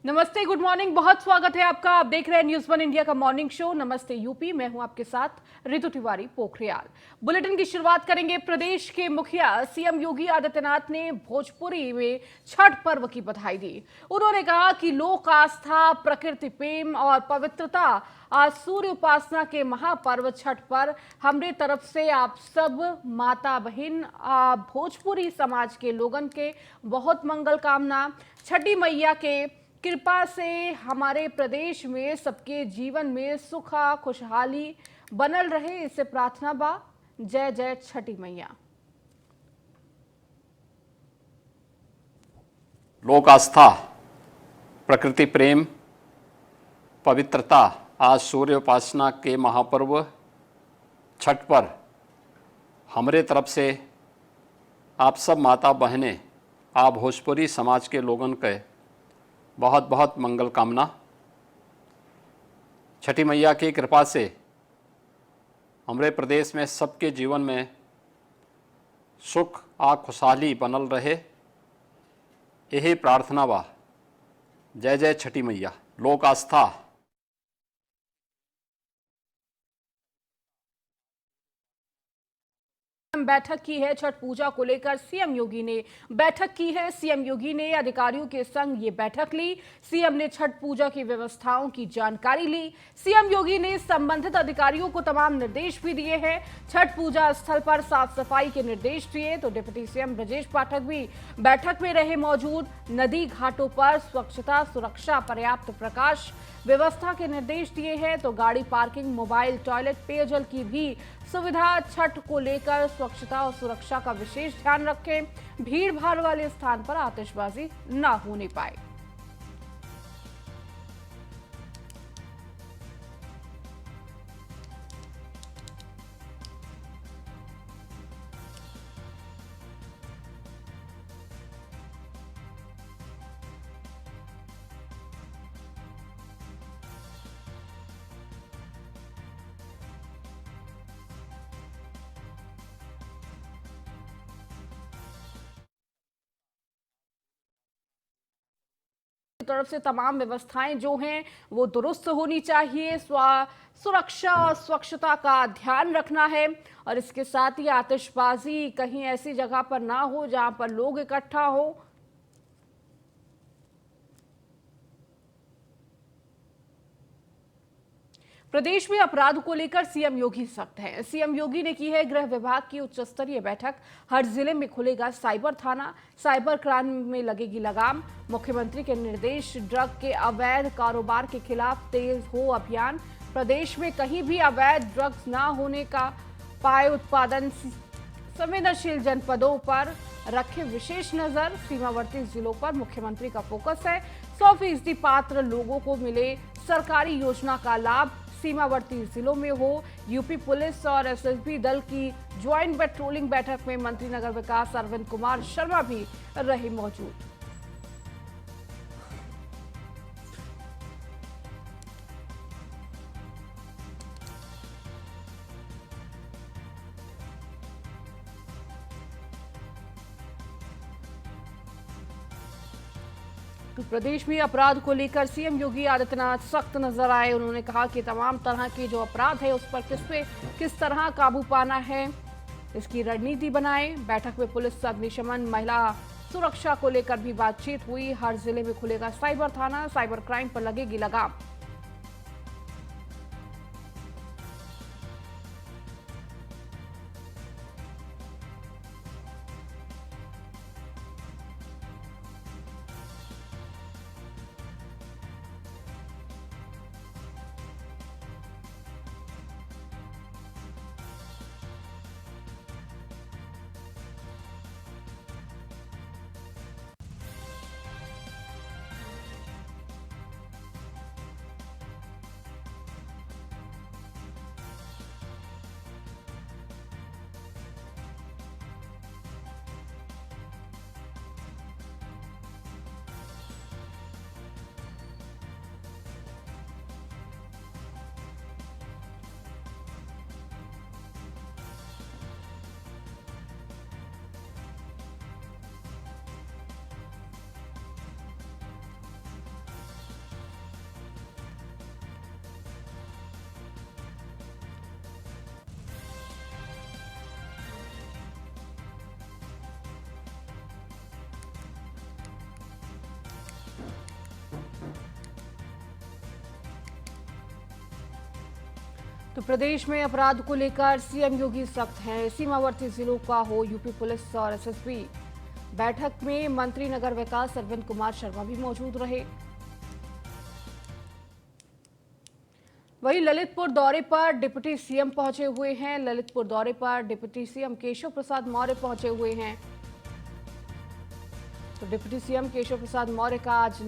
नमस्ते, good morning. बहुत स्वागत है आपका। आप देख रहे हैं न्यूज़ वन इंडिया का मॉर्निंग शो नमस्ते यूपी। मैं हूं आपके साथ ऋतु तिवारी पोखरियाल। बुलेटिन की शुरुआत करेंगे। प्रदेश के मुखिया सीएम योगी आदित्यनाथ ने भोजपुरी में छठ पर्व की बधाई दी। उन्होंने कहा कि लोक आस्था, प्रकृति प्रेम और पवित्रता आज सूर्य उपासना के महापर्व छठ पर हमरे तरफ से आप सब माता बहन भोजपुरी समाज के लोगन के बहुत मंगल कामना। छठी मैया के कृपा से हमारे प्रदेश में सबके जीवन में सुख खुशहाली बनल रहे, इससे प्रार्थना बा। जय जय छठी मैया। लोक आस्था, प्रकृति प्रेम, पवित्रता आज सूर्य उपासना के महापर्व छठ पर हमारे तरफ से आप सब माता बहनें आप भोजपुरी समाज के लोगन के बहुत बहुत मंगल कामना। छठी मैया की कृपा से हमारे प्रदेश में सबके जीवन में सुख खुशहाली बनल रहे, यही प्रार्थना बा। जय जय छठी मैया। लोक आस्था, बैठक की है छठ पूजा को लेकर। सीएम योगी ने बैठक की है। सीएम योगी ने अधिकारियों के संग ये बैठक ली। सीएम ने छठ पूजा की व्यवस्थाओं की जानकारी ली। सीएम योगी ने संबंधित अधिकारियों को तमाम निर्देश भी दिए हैं। छठ पूजा स्थल पर साफ सफाई के निर्देश दिए तो डिप्टी सीएम ब्रजेश पाठक भी बैठक में रहे मौजूद। नदी घाटों पर स्वच्छता, सुरक्षा, पर्याप्त प्रकाश व्यवस्था के निर्देश दिए हैं तो गाड़ी पार्किंग, मोबाइल टॉयलेट, पेयजल की भी सुविधा। छठ को लेकर स्वच्छता और सुरक्षा का विशेष ध्यान रखें। भीड़ भाड़ वाले स्थान पर आतिशबाजी न होने पाए। तरफ से तमाम व्यवस्थाएं जो हैं वो दुरुस्त होनी चाहिए। सुरक्षा और स्वच्छता का ध्यान रखना है और इसके साथ ही आतिशबाजी कहीं ऐसी जगह पर ना हो जहां पर लोग इकट्ठा हो। प्रदेश में अपराध को लेकर सीएम योगी सख्त हैं। सीएम योगी ने की है गृह विभाग की उच्च स्तरीय बैठक। हर जिले में खुलेगा साइबर थाना, साइबर क्राइम में लगेगी लगाम। मुख्यमंत्री के निर्देश, ड्रग के अवैध कारोबार के खिलाफ तेज हो अभियान। प्रदेश में कहीं भी अवैध ड्रग्स ना होने का पाए उत्पादन। संवेदनशील जनपदों पर रखे विशेष नजर। सीमावर्ती जिलों पर मुख्यमंत्री का फोकस है। 100% पात्र लोगों को मिले सरकारी योजना का लाभ। सीमावर्ती जिलों में हो। यूपी पुलिस और एसएसबी दल की ज्वाइंट पेट्रोलिंग बैठक में मंत्री नगर विकास अरविंद कुमार शर्मा भी रहे मौजूद। तो प्रदेश में अपराध को लेकर सीएम योगी आदित्यनाथ सख्त नजर आए। उन्होंने कहा कि तमाम तरह के जो अपराध है उस पर किस तरह काबू पाना है, इसकी रणनीति बनाएं। बैठक में पुलिस, अग्निशमन, महिला सुरक्षा को लेकर भी बातचीत हुई। हर जिले में खुलेगा साइबर थाना, साइबर क्राइम पर लगेगी लगाम। तो प्रदेश में अपराध को लेकर सीएम योगी सख्त हैं। सीमावर्ती जिलों का हो यूपी पुलिस और एसएसबी। बैठक में मंत्री नगर विकास अरविंद कुमार शर्मा भी मौजूद रहे। वहीं ललितपुर दौरे पर डिप्टी सीएम पहुंचे हुए हैं। ललितपुर दौरे पर डिप्टी सीएम केशव प्रसाद मौर्य पहुंचे हुए हैं। तो डिप्टी सीएम केशव प्रसाद मौर्य का आज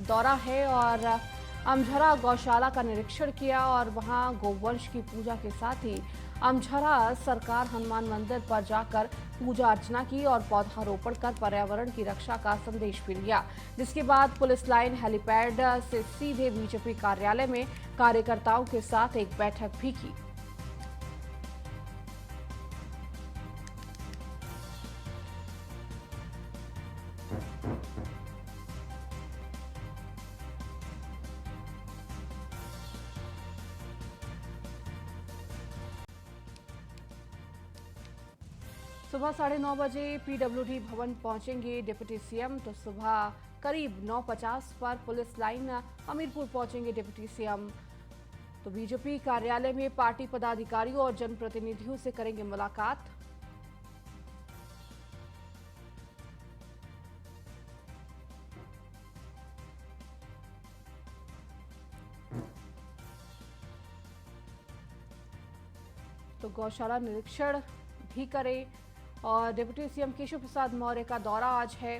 दौरा है और अमझरा गौशाला का निरीक्षण किया और वहां गोवंश की पूजा के साथ ही अमझरा सरकार हनुमान मंदिर पर जाकर पूजा अर्चना की और पौधारोपण कर पर्यावरण की रक्षा का संदेश भी लिया। जिसके बाद पुलिस लाइन हेलीपैड से सीधे बीजेपी कार्यालय में कार्यकर्ताओं के साथ एक बैठक भी की। सुबह 9:30 बजे पीडब्ल्यूडी भवन पहुंचेंगे डिप्टी सीएम। तो सुबह करीब 9:50 पर पुलिस लाइन हमीरपुर पहुंचेंगे डिप्टी सीएम। तो बीजेपी कार्यालय में पार्टी पदाधिकारियों और जनप्रतिनिधियों से करेंगे मुलाकात। तो गौशाला निरीक्षण भी करें और डिप्टी सीएम केशव प्रसाद मौर्य का दौरा आज है।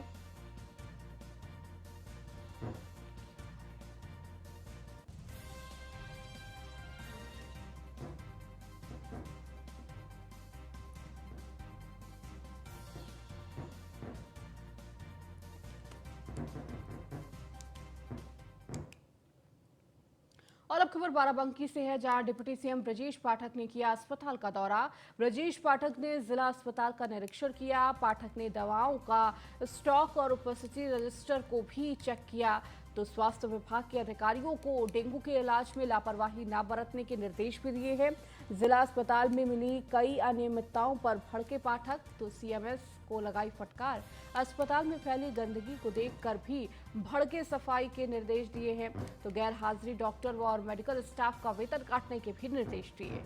और अब खबर बाराबंकी से है, जहां डिप्टी सीएम ब्रजेश पाठक ने किया अस्पताल का दौरा। ब्रजेश पाठक ने जिला अस्पताल का निरीक्षण किया। पाठक ने दवाओं का स्टॉक और उपस्थिति रजिस्टर को भी चेक किया। तो स्वास्थ्य विभाग के अधिकारियों को डेंगू के इलाज में लापरवाही न बरतने के निर्देश भी दिए हैं। जिला अस्पताल में मिली कई अनियमितताओं पर भड़के पाठक। तो सीएमएस को लगाई फटकार। अस्पताल में फैली गंदगी को देखकर भी भड़के सफाई के निर्देश दिए हैं। तो गैर हाजिरी डॉक्टर और मेडिकल स्टाफ का वेतन काटने के भी निर्देश दिए।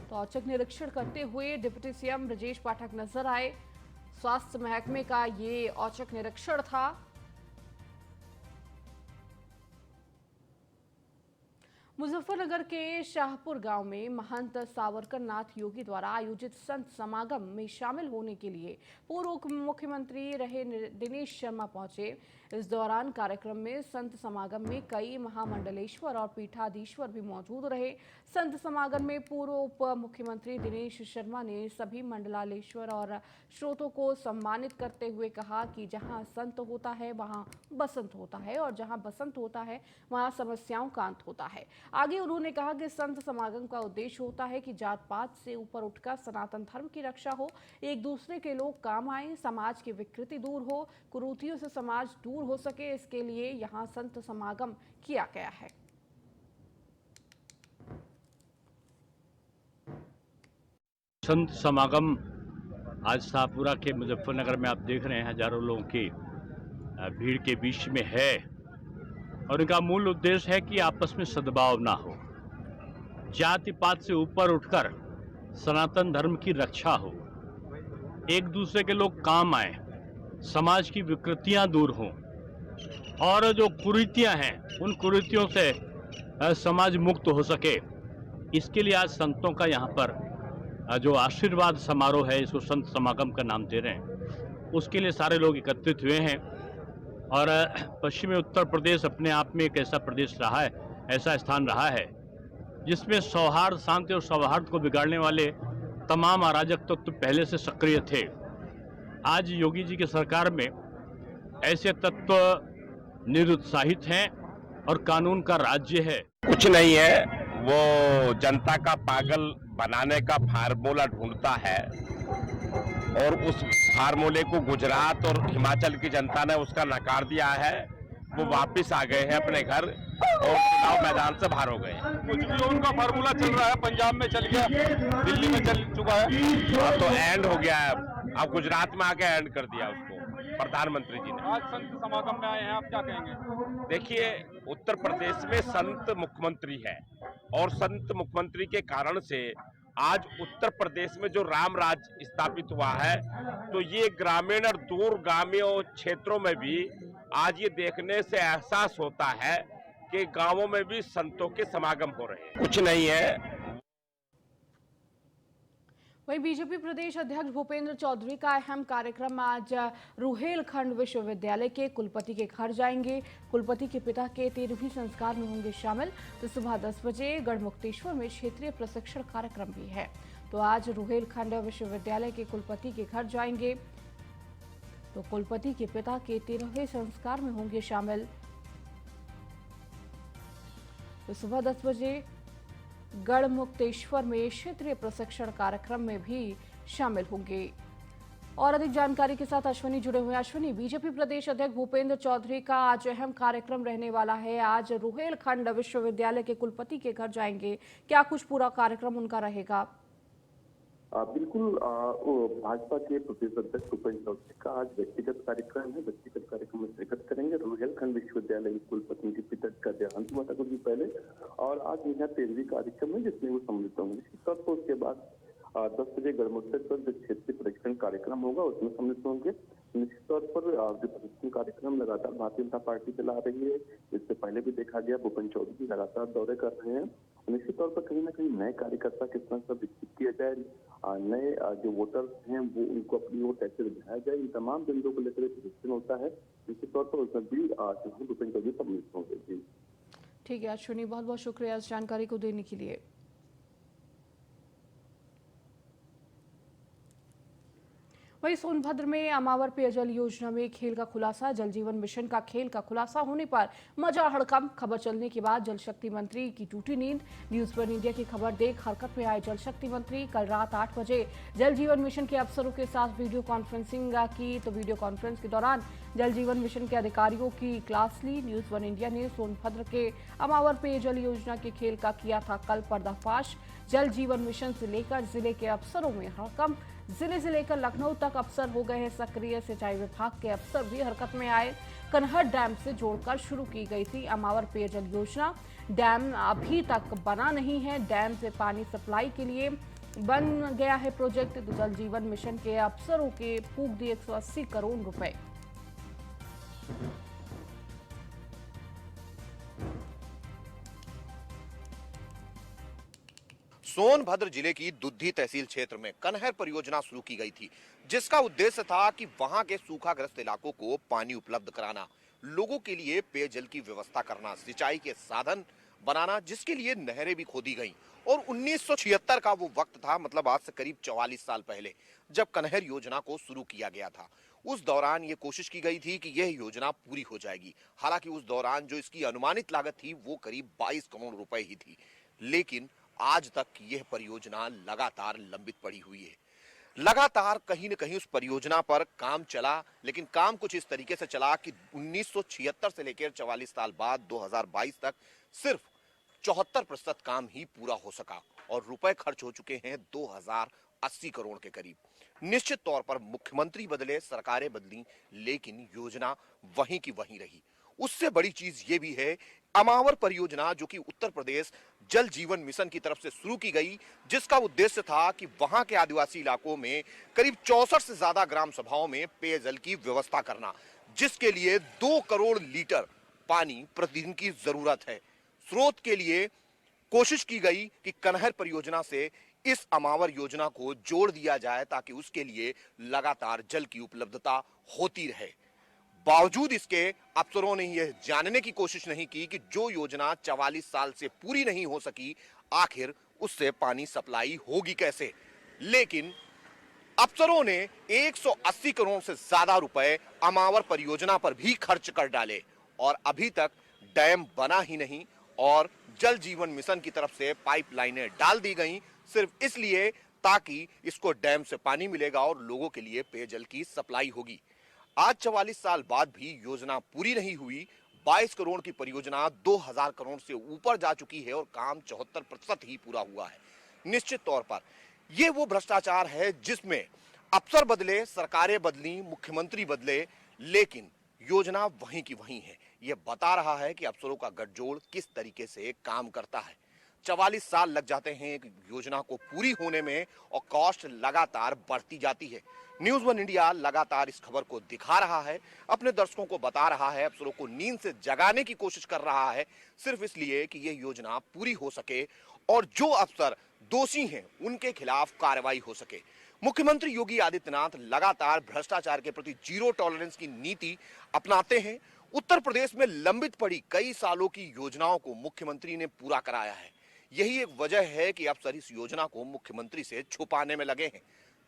तो औचक निरीक्षण करते हुए डिप्टी सीएम ब्रजेश पाठक नजर आए। स्वास्थ्य महकमे का ये औचक निरीक्षण था। मुजफ्फरनगर के शाहपुर गांव में महंत सावरकर नाथ योगी द्वारा आयोजित संत समागम में शामिल होने के लिए पूर्व मुख्यमंत्री रहे दिनेश शर्मा पहुंचे। इस दौरान कार्यक्रम में संत समागम में कई महामंडलेश्वर और पीठाधीश्वर भी मौजूद रहे। संत समागम में पूर्व उप मुख्यमंत्री दिनेश शर्मा ने सभी मंडलालेश्वर और श्रोतों को सम्मानित करते हुए कहा कि जहां संत होता है वहां बसंत होता है और जहां बसंत होता है वहां समस्याओं का अंत होता है। आगे उन्होंने कहा कि संत समागम का उद्देश्य होता है कि जात पात से ऊपर उठकर सनातन धर्म की रक्षा हो, एक दूसरे के लोग काम आए, समाज की विकृति दूर हो, कुरीतियों से समाज दूर हो सके, इसके लिए यहाँ संत समागम किया गया है। संत समागम आज शाहपुरा के मुजफ्फरनगर में आप देख रहे हैं, हजारों लोगों की भीड़ के बीच में है और इनका मूल उद्देश्य है कि आपस में सद्भाव ना हो, जाति पात से ऊपर उठकर सनातन धर्म की रक्षा हो, एक दूसरे के लोग काम आए, समाज की विकृतियां दूर हों और जो कुरीतियां हैं उन कुरीतियों से समाज मुक्त हो सके। इसके लिए आज संतों का यहाँ पर जो आशीर्वाद समारोह है, इसको संत समागम का नाम दे रहे हैं, उसके लिए सारे लोग एकत्रित हुए हैं। और पश्चिमी उत्तर प्रदेश अपने आप में एक ऐसा प्रदेश रहा है, ऐसा स्थान रहा है जिसमें सौहार्द, शांति और सौहार्द को बिगाड़ने वाले तमाम अराजक तत्व तो पहले से सक्रिय थे। आज योगी जी की सरकार में ऐसे तत्व निरुत्साहित हैं और कानून का राज्य है। कुछ नहीं है, वो जनता का पागल बनाने का फार्मूला ढूंढता है और उस फार्मूले को गुजरात और हिमाचल की जनता ने उसका नकार दिया है। वो वापस आ गए हैं अपने घर और चुनाव मैदान से बाहर हो गए हैं। कुछ भी उनका फार्मूला चल रहा है, पंजाब में चल गया, दिल्ली में चल चुका है। अब तो एंड हो गया है, अब गुजरात में आके एंड कर दिया उसको प्रधानमंत्री जी ने। आज संत समागम में आए हैं, आप क्या कहेंगे? देखिए, उत्तर प्रदेश में संत मुख्यमंत्री है और संत मुख्यमंत्री के कारण से आज उत्तर प्रदेश में जो राम राज्य स्थापित हुआ है, तो ये ग्रामीण और दूरगामी क्षेत्रों में भी आज ये देखने से एहसास होता है कि गांवों में भी संतों के समागम हो रहे हैं। कुछ नहीं है। वहीं बीजेपी प्रदेश अध्यक्ष भूपेंद्र चौधरी का अहम कार्यक्रम आज रुहेलखंड विश्वविद्यालय के कुलपति के घर जाएंगे। कुलपति के पिता के 13वीं संस्कार में होंगे शामिल। तो सुबह 10 बजे गढ़मुक्तेश्वर में क्षेत्रीय प्रशिक्षण कार्यक्रम भी है। तो आज रुहेलखंड विश्वविद्यालय के कुलपति के घर जाएंगे। तो कुलपति के पिता के 13वें संस्कार में होंगे शामिल। तो सुबह 10 बजे गढ़मुक्तेश्वर में क्षेत्रीय प्रशिक्षण कार्यक्रम में भी शामिल होंगे। और अधिक जानकारी के साथ अश्विनी जुड़े हुए हैं। अश्विनी, बीजेपी प्रदेश अध्यक्ष भूपेंद्र चौधरी का आज अहम कार्यक्रम रहने वाला है। आज रुहेलखंड विश्वविद्यालय के कुलपति के घर जाएंगे, क्या कुछ पूरा कार्यक्रम उनका रहेगा? बिल्कुल, भाजपा के प्रदेश अध्यक्ष भूपेंद्र चौधरी का आज व्यक्तिगत कार्यक्रम है। व्यक्तिगत कार्यक्रम में शिरकत करेंगे। रुहेलखंड विश्वविद्यालय के कुलपति के पिता का देहांत हुआ था कुछ दिन पहले, और आज यहाँ 13वीं कार्यक्रम है जिसमें वो सम्मिलित होंगे। निश्चित तौर पर उसके बाद 10 बजे गढ़मुक्तेश्वर जो क्षेत्रीय प्रशिक्षण कार्यक्रम होगा उसमें सम्मिलित होंगे। निश्चित तौर पर जो प्रशिक्षण कार्यक्रम लगातार भारतीय जनता पार्टी चला रही है, इससे पहले भी देखा गया भूपेंद्र चौधरी लगातार दौरे कर रहे हैं। निश्चित तौर पर कहीं ना कहीं नए कार्यकर्ता किस तरह से विकसित किया जाए, नए जो वोटर्स हैं वो उनको अपनी ओर कैसे बढ़ाया जाए, इन तमाम बिंदुओं को लेकर प्रशिक्षण होता है। निश्चित तौर पर उसमें भी भूपेंद्र चौधरी सम्मिलित होंगे। ठीक है अश्विनी, बहुत बहुत शुक्रिया इस जानकारी को देने के लिए। वहीं सोनभद्र में अमावर पेयजल योजना में खेल का खुलासा। जल जीवन मिशन का खेल का खुलासा होने पर मचा हड़कंप। खबर चलने के बाद जल शक्ति मंत्री की टूटी नींद। न्यूज वन इंडिया की खबर देख हरकत में आए जल शक्ति मंत्री। कल रात 8 बजे जल जीवन मिशन के अफसरों के साथ वीडियो कॉन्फ्रेंसिंग की। तो वीडियो कॉन्फ्रेंस के दौरान जल जीवन मिशन के अधिकारियों की क्लास ली। न्यूज वन इंडिया ने सोनभद्र के अमावर पेयजल योजना के खेल का किया था कल पर्दाफाश। जल जीवन मिशन से लेकर जिले के अफसरों में हड़कंप। जिले से लेकर लखनऊ तक अफसर हो गए हैं सक्रिय। सिंचाई विभाग के अफसर भी हरकत में आए। कनहर डैम से जोड़कर शुरू की गई थी अमावर पेयजल योजना। डैम अभी तक बना नहीं है। डैम से पानी सप्लाई के लिए बन गया है प्रोजेक्ट। तो जल जीवन मिशन के अफसरों के फूंक दिए 180 करोड़ रुपए। सोनभद्र जिले की दुद्धी तहसील क्षेत्र में कनहर परियोजना शुरू की गई थी, जिसका उद्देश्य था कि वहां के सूखाग्रस्त इलाकों को पानी उपलब्ध कराना, लोगों के लिए पेयजल की व्यवस्था करना, सिंचाई के साधन बनाना, जिसके लिए नहरें भी खोदी गईं। और 1976 का वो वक्त था, मतलब आज से करीब 44 साल पहले, जब कनहर योजना को शुरू किया गया था। उस दौरान ये कोशिश की गई थी कि यह योजना पूरी हो जाएगी। हालांकि उस दौरान जो इसकी अनुमानित लागत थी वो करीब 22 करोड़ रुपए ही थी, लेकिन आज तक यह परियोजना लगातार लंबित पड़ी हुई है। लगातार कहीं न कहीं उस परियोजना पर काम चला, लेकिन काम कुछ इस तरीके से चला कि 1976 से लेकर 44 साल बाद 2022 तक सिर्फ 74% काम ही पूरा हो सका और रुपए खर्च हो चुके हैं 2080 करोड़ के करीब। निश्चित तौर पर मुख्यमंत्री बदले, सरकारें बदली, लेकिन योजना वहीं की वहीं रही। उससे बड़ी चीज ये भी है, अमावर परियोजना जो कि उत्तर प्रदेश जल जीवन मिशन की तरफ से शुरू की गई, जिसका उद्देश्य था कि वहां के आदिवासी इलाकों में करीब 64 से ज्यादा ग्राम सभाओं में पेयजल की व्यवस्था करना, जिसके लिए 2 करोड़ लीटर पानी प्रतिदिन की जरूरत है। स्रोत के लिए कोशिश की गई कि कनहर परियोजना से इस अमावर योजना को जोड़ दिया जाए ताकि उसके लिए लगातार जल की उपलब्धता होती रहे। बावजूद इसके अफसरों ने यह जानने की कोशिश नहीं की कि जो योजना 44 साल से पूरी नहीं हो सकी, आखिर उससे पानी सप्लाई होगी कैसे। लेकिन अफसरों ने 180 करोड़ से ज्यादा रुपए अमावर परियोजना पर भी खर्च कर डाले और अभी तक डैम बना ही नहीं और जल जीवन मिशन की तरफ से पाइपलाइनें डाल दी गईं, सिर्फ इसलिए ताकि इसको डैम से पानी मिलेगा और लोगों के लिए पेयजल की सप्लाई होगी। आज 44 साल बाद भी योजना पूरी नहीं हुई। 22 करोड़ की परियोजना 2000 करोड़ से ऊपर जा चुकी है और काम 74% ही पूरा हुआ है। निश्चित तौर पर यह वो भ्रष्टाचार है जिसमें अफसर बदले, सरकारें बदली, मुख्यमंत्री बदले, लेकिन योजना वहीं की वहीं है। यह बता रहा है कि अफसरों का गठजोड़ किस तरीके से काम करता है। 44 साल लग जाते हैं एक योजना को पूरी होने में और कॉस्ट लगातार बढ़ती जाती है। न्यूज़ वन इंडिया लगातार इस खबर को दिखा रहा है, अपने दर्शकों को बता रहा है, अफसरों को नींद से जगाने की कोशिश कर रहा है, सिर्फ इसलिए कि यह योजना पूरी हो सके और जो अफसर दोषी हैं उनके खिलाफ कार्रवाई हो सके। मुख्यमंत्री योगी आदित्यनाथ लगातार भ्रष्टाचार के प्रति जीरो टॉलरेंस की नीति अपनाते हैं। उत्तर प्रदेश में लंबित पड़ी कई सालों की योजनाओं को मुख्यमंत्री ने पूरा कराया है। यही एक वजह है कि अफसर इस योजना को मुख्यमंत्री से छुपाने में लगे हैं,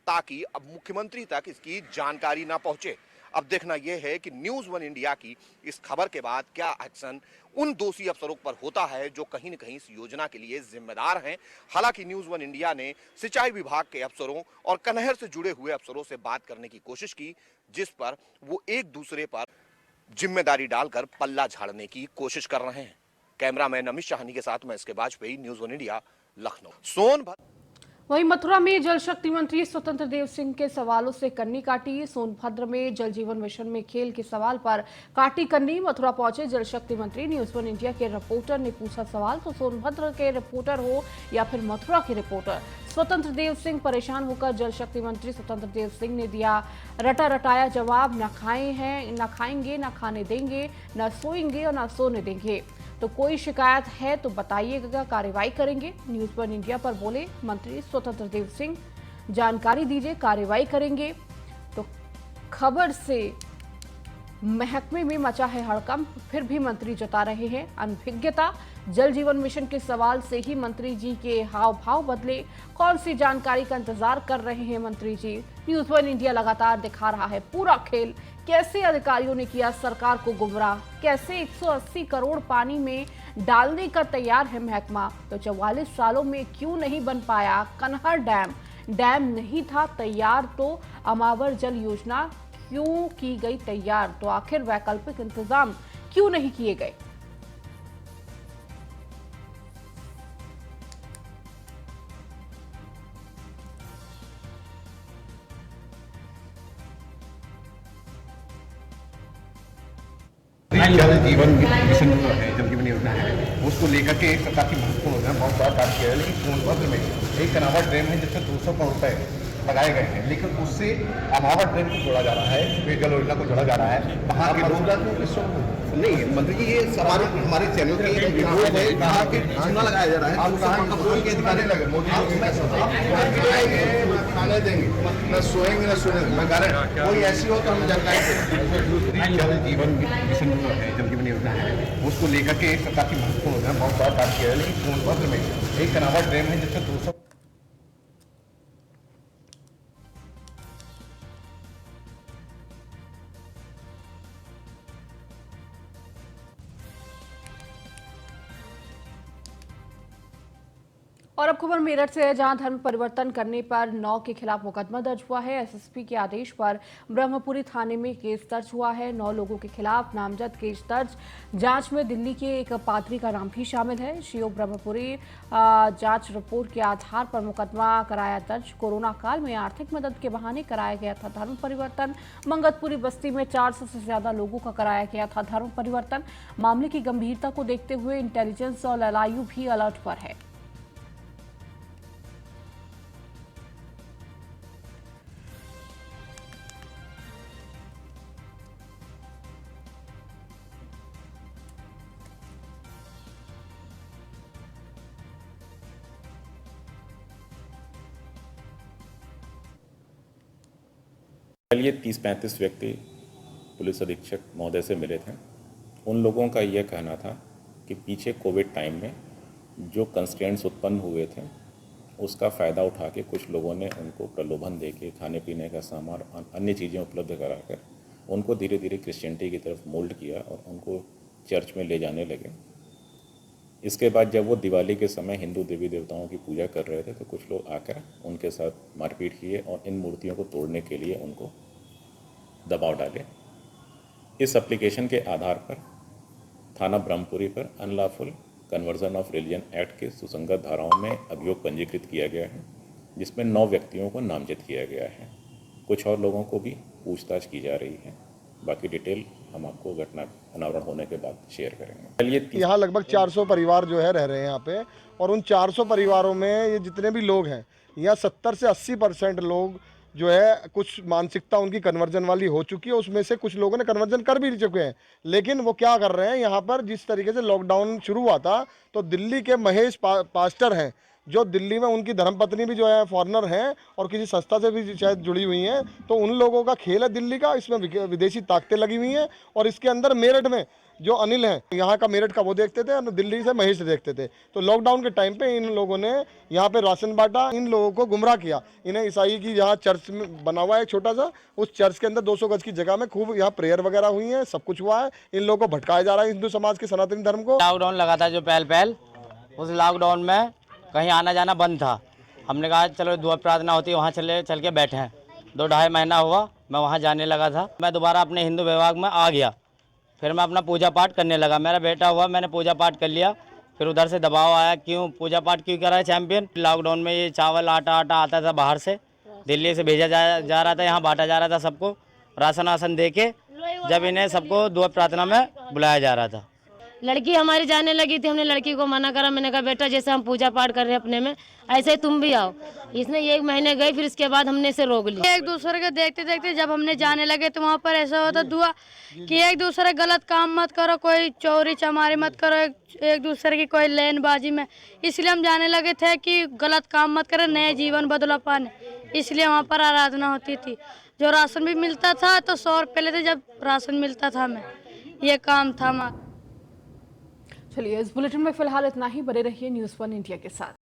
ताकि अब मुख्यमंत्री तक इसकी जानकारी ना पहुंचे। अब देखना यह है कि न्यूज़ वन इंडिया की इस खबर के बाद क्या एक्शन उन दोषी अफसरों पर होता है जो कहीं न कहीं इस योजना के लिए जिम्मेदार हैं। हालांकि न्यूज़ वन इंडिया ने सिंचाई विभाग के अफसरों और कनहर से जुड़े हुए अफसरों से बात करने की कोशिश की, जिस पर वो एक दूसरे पर जिम्मेदारी डालकर पल्ला झाड़ने की कोशिश कर रहे हैं। कैमरामैन अमित शाहनी के साथ मैं इसके Vajpayee, news one India, Lucknow. Sonbhadra. वहीं मथुरा में जल शक्ति मंत्री स्वतंत्र देव सिंह के सवालों से कन्नी काटी। सोनभद्र में जल जीवन मिशन में खेल के सवाल पर काटी कन्नी। मथुरा पहुंचे जल शक्ति मंत्री। न्यूज़ वन इंडिया के रिपोर्टर ने पूछा सवाल, तो सोनभद्र के रिपोर्टर हो या फिर मथुरा के रिपोर्टर, स्वतंत्र देव सिंह परेशान होकर जल शक्ति मंत्री स्वतंत्र देव सिंह ने दिया रटा रटाया जवाब। न खाएंगे, न खाने देंगे, न सोएंगे और न सोने देंगे। तो कोई शिकायत है तो बताइएगा, कार्रवाई करेंगे। न्यूज़ वन इंडिया पर बोले मंत्री स्वतंत्र देव सिंह, जानकारी दीजिए, कार्रवाई करेंगे। तो खबर से महकमे में मचा है हड़कंप, फिर भी मंत्री जता रहे हैं अनभिज्ञता। जल जीवन मिशन के सवाल से ही मंत्री जी के हाव भाव बदले। कौन सी जानकारी का इंतजार कर रहे हैं मंत्री जी? न्यूज़ वन इंडिया लगातार दिखा रहा है पूरा खेल। कैसे अधिकारियों ने किया सरकार को गुमराह, कैसे 180 करोड़ पानी में डालने का तैयार है महकमा। तो 44 सालों में क्यों नहीं बन पाया कनहर डैम? डैम नहीं था तैयार तो अमावर जल योजना क्यों की गई तैयार? तो आखिर वैकल्पिक इंतजाम क्यों नहीं किए गए? जल जीवन मिशन जो है, जल जीवन योजना है, उसको लेकर के एक प्रकार की महत्वपूर्ण योजना बहुत बड़ा कार्य किया है। लेकिन सोनभद्र में एक कनावा ड्रेन है जिसमें 200 करोड़ रुपए लगाए गए हैं, लेकिन उससे अमावा ड्रेन को जोड़ा जा रहा है, पेयजल योजना को जोड़ा जा रहा है। वहाँ के लोग नहीं, मंत्री जी ये सवाल हमारे चैनल के रिपोर्ट है, कहा कि चूना लगाया जा रहा है। के अधिकारी लगे मोदी खाने देंगे, न सोएंगे न सोएंगे, मैं कह रहा हूँ कोई ऐसी हो तो हम जानकारी दें। जल जीवन मिशन जो है, जल जीवन योजना है, उसको लेकर के एक प्रकार की महत्वपूर्ण योजना बहुत बड़ा कार्य किया है। लेकिन सोनभद्र में एक कनावा ड्रेन है जिसमें 200 और अब खबर मेरठ से है, जहां धर्म परिवर्तन करने पर 9 के खिलाफ मुकदमा दर्ज हुआ है। एसएसपी के आदेश पर ब्रह्मपुरी थाने में केस दर्ज हुआ है। 9 लोगों के खिलाफ नामजद केस दर्ज। जांच में दिल्ली के एक पादरी का नाम भी शामिल है। सीओ ब्रह्मपुरी जांच रिपोर्ट के आधार पर मुकदमा कराया दर्ज। कोरोना काल में आर्थिक मदद के बहाने कराया गया था धर्म परिवर्तन। मंगतपुरी बस्ती में 400 से ज्यादा लोगों का कराया गया था धर्म परिवर्तन। मामले की गंभीरता को देखते हुए इंटेलिजेंस और एलआईयू भी अलर्ट पर है। ये 30-35 व्यक्ति पुलिस अधीक्षक महोदय से मिले थे। उन लोगों का यह कहना था कि पीछे कोविड टाइम में जो कंस्ट्रेंट्स उत्पन्न हुए थे उसका फ़ायदा उठा के कुछ लोगों ने उनको प्रलोभन दे के खाने पीने का सामान और अन्य चीज़ें उपलब्ध कराकर उनको धीरे धीरे क्रिश्चियनिटी की तरफ मोल्ड किया और उनको चर्च में ले जाने लगे। इसके बाद जब वो दिवाली के समय हिंदू देवी देवताओं की पूजा कर रहे थे तो कुछ लोग आकर उनके साथ मारपीट किए और इन मूर्तियों को तोड़ने के लिए उनको दबाव डाले। इस एप्लीकेशन के आधार पर थाना ब्रह्मपुरी पर unlawful conversion of religion act के सुसंगत धाराओं में अभियोग पंजीकृत किया गया है, जिसमें 9 व्यक्तियों को नामजद किया गया है। कुछ और लोगों को भी पूछताछ की जा रही है। बाकी डिटेल हम आपको घटना अनावरण होने के बाद शेयर करेंगे। चलिए, यहाँ लगभग 400 परिवार जो है रह रहे हैं यहाँ पे, और उन 400 परिवारों में ये जितने भी लोग हैं, यहाँ 70 से 80% लोग जो है कुछ मानसिकता उनकी कन्वर्जन वाली हो चुकी है। उसमें से कुछ लोगों ने कन्वर्जन कर भी चुके हैं, लेकिन वो क्या कर रहे हैं, यहाँ पर जिस तरीके से लॉकडाउन शुरू हुआ था तो दिल्ली के महेश पास्टर हैं, जो दिल्ली में उनकी धर्मपत्नी भी जो है फॉरेनर हैं और किसी संस्था से भी शायद जुड़ी हुई हैं, तो उन लोगों का खेल है दिल्ली का। इसमें विदेशी ताकतें लगी हुई हैं, और इसके अंदर मेरठ में जो अनिल हैं, यहाँ का मेरठ का वो देखते थे और दिल्ली से महेश देखते थे। तो लॉकडाउन के टाइम पे इन लोगों ने यहाँ पे राशन बांटा, इन लोगों को गुमराह किया। इन्हें ईसाई की यहाँ चर्च में बना हुआ है छोटा सा, उस चर्च के अंदर 200 गज की जगह में खूब यहाँ प्रेयर वगैरह हुई है, सब कुछ हुआ है। इन लोगों को भटकाया जा रहा है हिंदू समाज के सनातनी धर्म को। लॉकडाउन लगा था जो पहल उस लॉकडाउन में कहीं आना जाना बंद था। हमने कहा चलो दुआ प्रार्थना होती है वहाँ चल के बैठे हैं। 2-2.5 महीना हुआ मैं वहाँ जाने लगा था। मैं दोबारा अपने हिंदू विभाग में आ गया, फिर मैं अपना पूजा पाठ करने लगा। मेरा बेटा हुआ, मैंने पूजा पाठ कर लिया। फिर उधर से दबाव आया, क्यों पूजा पाठ क्यों कर रहा है चैंपियन। लॉकडाउन में ये चावल आटा आता था बाहर से, दिल्ली से भेजा जा रहा था, यहाँ बांटा जा रहा था सबको, राशन दे के, जब इन्हें सबको दुआ प्रार्थना में बुलाया जा रहा था। लड़की हमारी जाने लगी थी, हमने लड़की को मना करा। मैंने कहा बेटा जैसे हम पूजा पाठ कर रहे हैं अपने में, ऐसे ही तुम भी आओ। इसने 1 महीने गई, फिर इसके बाद हमने इसे रोक लिया। एक दूसरे को देखते देखते जब हमने जाने लगे तो वहाँ पर ऐसा होता दुआ कि एक दूसरे गलत काम मत करो, कोई चोरी चमारी मत करो, एक दूसरे की कोई लेनबाजी में। इसलिए हम जाने लगे थे कि गलत काम मत करें, नए जीवन बदला पाने। इसलिए वहाँ पर आराधना होती थी। जो राशन भी मिलता था तो 100 रुपये लेते, जब राशन मिलता था हमें, ये काम था हमारा। चलिए, इस बुलेटिन में फिलहाल इतना ही। बने रहिए न्यूज़ 1 इंडिया के साथ।